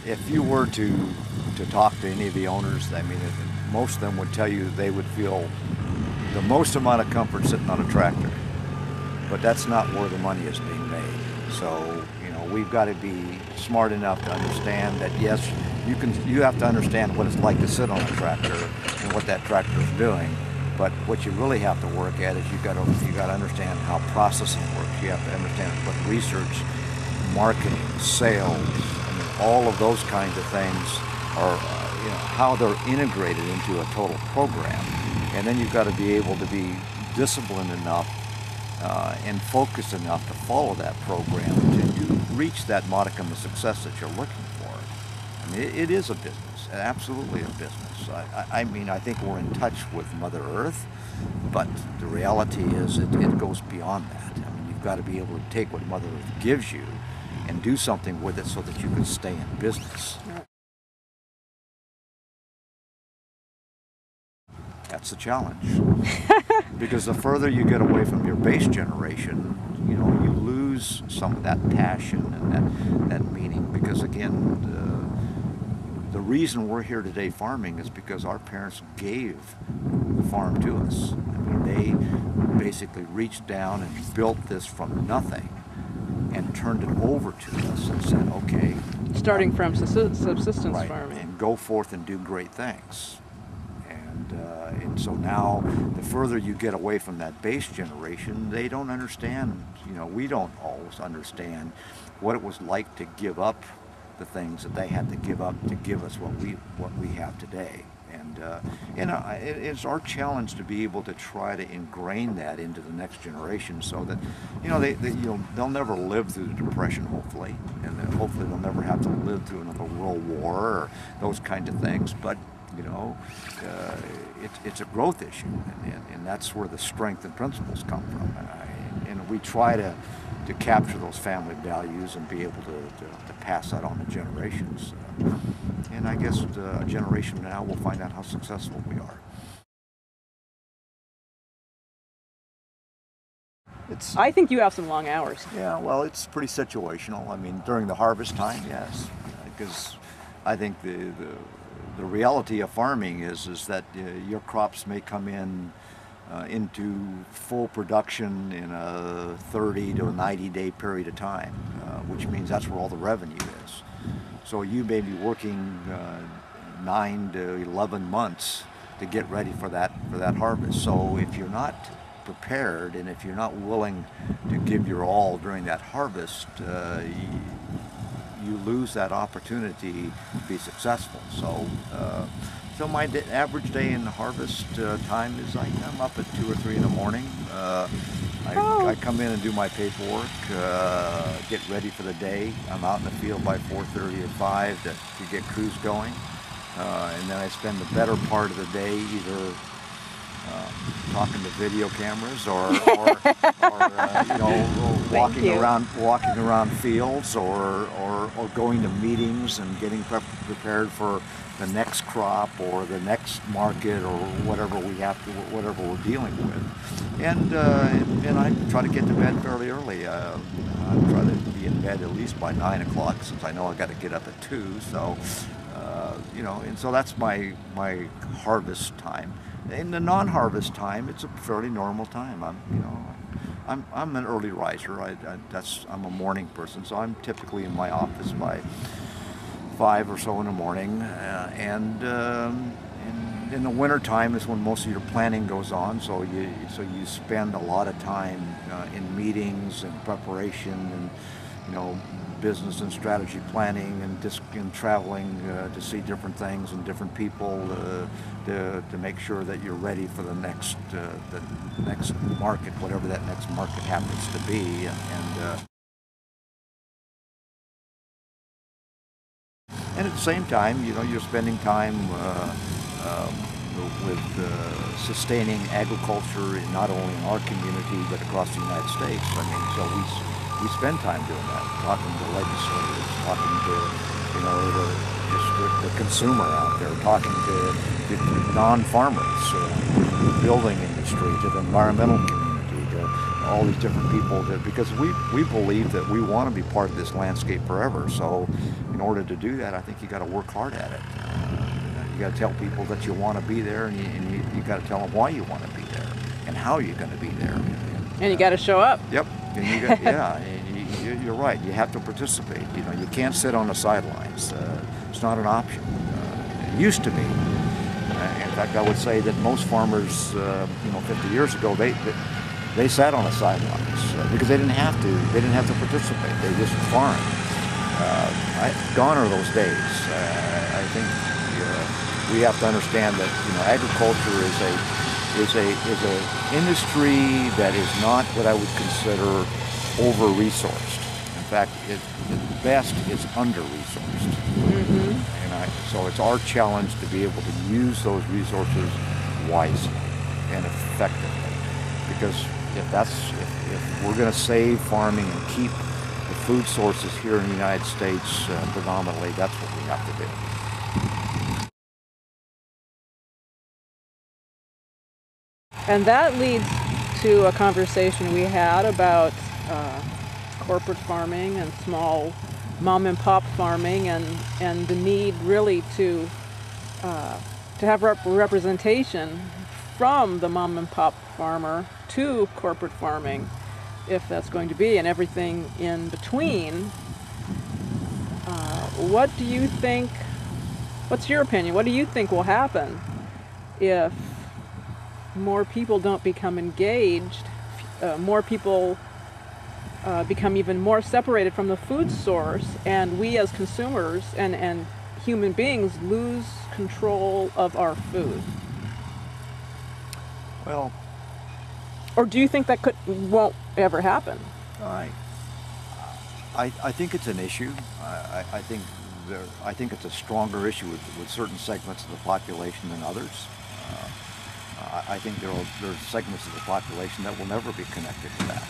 if you were to talk to any of the owners, I mean, most of them would tell you they would feel the most amount of comfort sitting on a tractor. But that's not where the money is being made. So, you know, we've got to be smart enough to understand that yes, you have to understand what it's like to sit on a tractor and what that tractor is doing. But what you really have to work at is you got to understand how processing works. You have to understand what research, marketing, sales, I mean, all of those kinds of things are, you know, how they're integrated into a total program. And then you've got to be able to be disciplined enough and focused enough to follow that program to reach that modicum of success that you're looking for. I mean, it is a business, absolutely a business. I mean, I think we're in touch with Mother Earth, but the reality is it goes beyond that. I mean, you've got to be able to take what Mother Earth gives you and do something with it so that you can stay in business. That's the challenge. Because the further you get away from your base generation, you know, you lose some of that passion and that meaning. Because again, the reason we're here today farming is because our parents gave the farm to us. I mean, they basically reached down and built this from nothing and turned it over to us and said, okay. Starting from subsistence right, farming. And go forth and do great things. And so now, the further you get away from that base generation, they don't understand, you know, we don't always understand what it was like to give up the things that they had to give up to give us what we have today. And it's our challenge to be able to try to ingrain that into the next generation so that, you know, they'll never live through the Depression, hopefully, and then hopefully they'll never have to live through another World War or those kinds of things. But you know, it's a growth issue, and that's where the strength and principles come from. And we try to capture those family values and be able to pass that on to generations. And I guess a generation from now will find out how successful we are. I think you have some long hours. Yeah, well, it's pretty situational. I mean, during the harvest time, yes, because I think the reality of farming is that your crops may come in into full production in a 30 to 90 day period of time, which means that's where all the revenue is. So you may be working 9 to 11 months to get ready for that harvest. So if you're not prepared and if you're not willing to give your all during that harvest, you lose that opportunity to be successful. So my average day in the harvest time is I'm up at 2 or 3 in the morning. I come in and do my paperwork, get ready for the day. I'm out in the field by 4:30 or 5 to get crews going. And then I spend the better part of the day either talking to video cameras or you know, walking around fields or going to meetings and getting prepared for the next crop or the next market or whatever we're dealing with. And I try to get to bed fairly early. I try to be in bed at least by 9 o'clock since I know I got to get up at 2. So you know, and so that's my harvest time. In the non-harvest time, it's a fairly normal time. I'm an early riser. I'm a morning person, so I'm typically in my office by 5 or so in the morning. And in the winter time is when most of your planning goes on. So you spend a lot of time in meetings and preparation and, you know, business and strategy planning and traveling to see different things and different people to make sure that you're ready for the next market, whatever that next market happens to be. And at the same time, you know, you're spending time with sustaining agriculture not only in our community but across the United States. I mean, so we spend time doing that, talking to legislators, talking to, you know, the consumer out there, talking to the non-farmers, the building industry, to the environmental community, to all these different people because we believe that we want to be part of this landscape forever. So in order to do that, I think you got to work hard at it. You got to tell people that you want to be there, and you got to tell them why you want to be there and how you're going to be there. And you got to show up. Yep. And you got, yeah, and you're right. You have to participate. You know, you can't sit on the sidelines. It's not an option. It used to be. In fact, I would say that most farmers, 50 years ago, they sat on the sidelines because they didn't have to. They didn't have to participate. They just farmed. Gone are those days. I think we have to understand that agriculture is a industry that is not what I would consider over-resourced. In fact, at best, it's under-resourced. Mm-hmm. So it's our challenge to be able to use those resources wisely and effectively. Because if we're going to save farming and keep the food sources here in the United States predominantly, that's what we have to do. And that leads to a conversation we had about corporate farming and small mom and pop farming, and the need really to have representation from the mom and pop farmer to corporate farming, if that's going to be, and everything in between. What do you think? What's your opinion? What do you think will happen if more people don't become engaged? More people become even more separated from the food source, and we as consumers and human beings lose control of our food? Well, or do you think that won't ever happen? I think it's an issue. I think it's a stronger issue with certain segments of the population than others. I think there are segments of the population that will never be connected to that.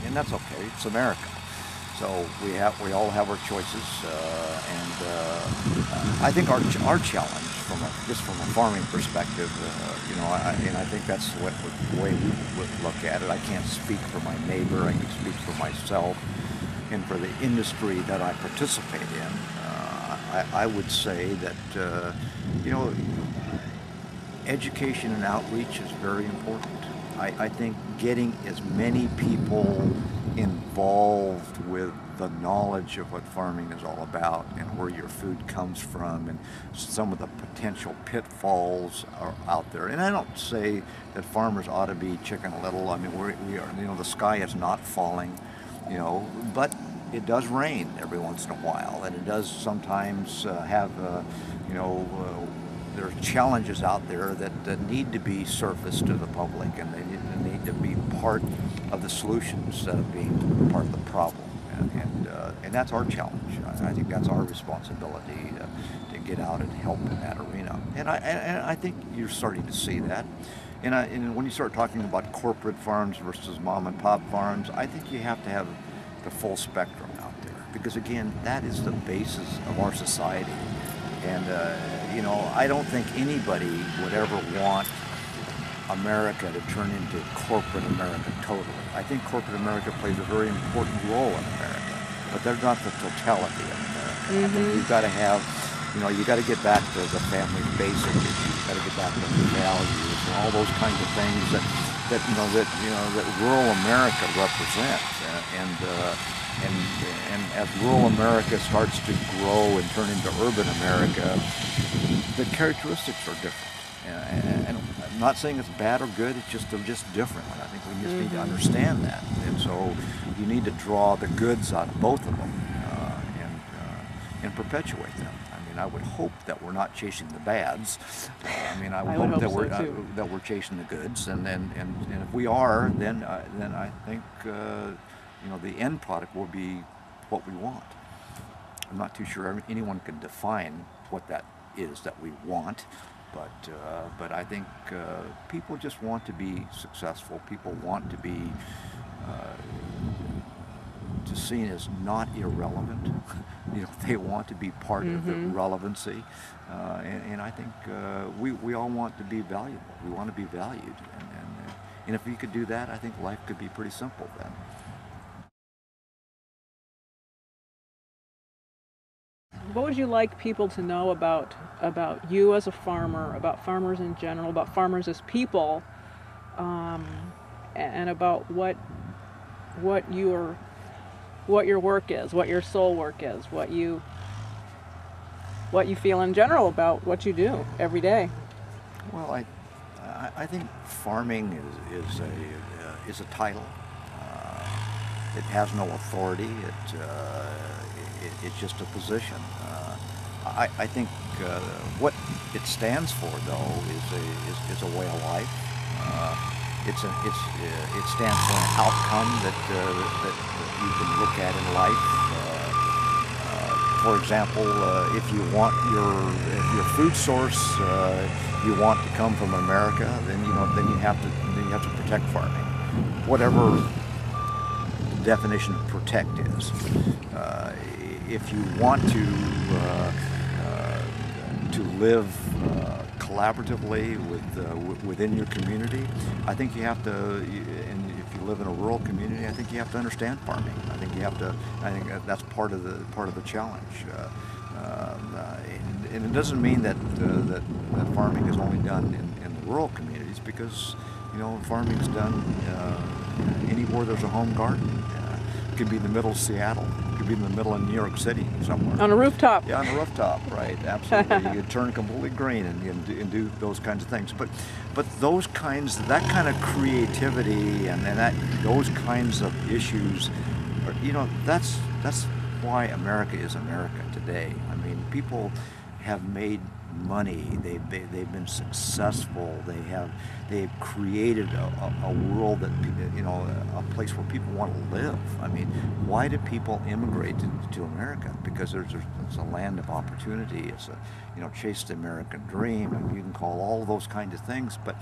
And that's okay. It's America, so we all have our choices, and I think our challenge from a farming perspective, and I think that's the way we would look at it. I can't speak for my neighbor. I can speak for myself and for the industry that I participate in. I would say that education and outreach is very important. I think getting as many people involved with the knowledge of what farming is all about and where your food comes from and some of the potential pitfalls are out there. And I don't say that farmers ought to be Chicken Little. I mean, we are, the sky is not falling, but it does rain every once in a while, and it does sometimes have, there are challenges out there that need to be surfaced to the public, and they need to be part of the solution instead of being part of the problem. And that's our challenge. I think that's our responsibility to get out and help in that arena. And I think you're starting to see that. And when you start talking about corporate farms versus mom and pop farms, I think you have to have the full spectrum out there, because again, that is the basis of our society. And I don't think anybody would ever want America to turn into corporate America totally. I think corporate America plays a very important role in America, but they're not the totality of America. Mm-hmm. I think you've got to have, you got to get back to the family basic issues. You've got to get back to the values and all those kinds of things that rural America represents. And as rural America starts to grow and turn into urban America, the characteristics are different. And I'm not saying it's bad or good, they're just different. And I think we just need to understand that. And so you need to draw the goods out of both of them and perpetuate them. I mean, I would hope that we're not chasing the bads. I would hope that we're chasing the goods. And if we are, then I think the end product will be what we want. I'm not too sure anyone can define what that is that we want, but I think people just want to be successful. People want to be seen as not irrelevant. They want to be part of the relevancy, and I think we all want to be valuable. We want to be valued, And if you could do that, I think life could be pretty simple then. What would you like people to know about you as a farmer, about farmers in general, about farmers as people, and about what your work is, what your soul work is, what you feel in general about what you do every day? Well, I think farming is a title. It has no authority. It's just a position. I think what it stands for, though, is a way of life. It stands for an outcome that you can look at in life. For example, if you want your food source, you want to come from America, then you have to protect farming, whatever the definition of protect is. If you want to live collaboratively within your community, I think you have to. And if you live in a rural community, I think you have to understand farming. I think that's part of the challenge. And it doesn't mean that farming is only done in the rural communities, because farming is done anywhere there's a home garden. It could be in the middle of Seattle. It could be in the middle of New York City somewhere. On a rooftop. Yeah, on a rooftop, right? Absolutely. You could turn completely green and do those kinds of things. But that kind of creativity and those kinds of issues, that's why America is America today. I mean, people have made money. They've been successful. They've created a world that a place where people want to live. I mean, why do people immigrate to America? Because it's a land of opportunity. It's chase the American dream, and you can call all those kinds of things. But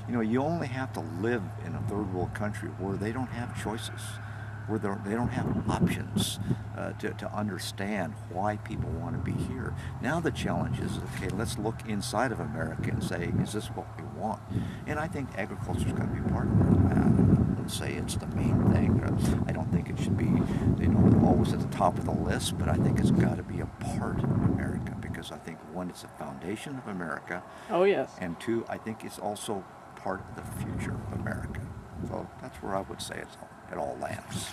you only have to live in a third world country where they don't have choices, where they don't have options to understand why people want to be here. Now the challenge is, okay, let's look inside of America and say, is this what we want? And I think agriculture is going to be part of it. I wouldn't say it's the main thing. I don't think it should be always at the top of the list, but I think it's got to be a part of America, because I think, one, it's the foundation of America. Oh, yes. And two, I think it's also part of the future of America. So that's where I would say it all lands.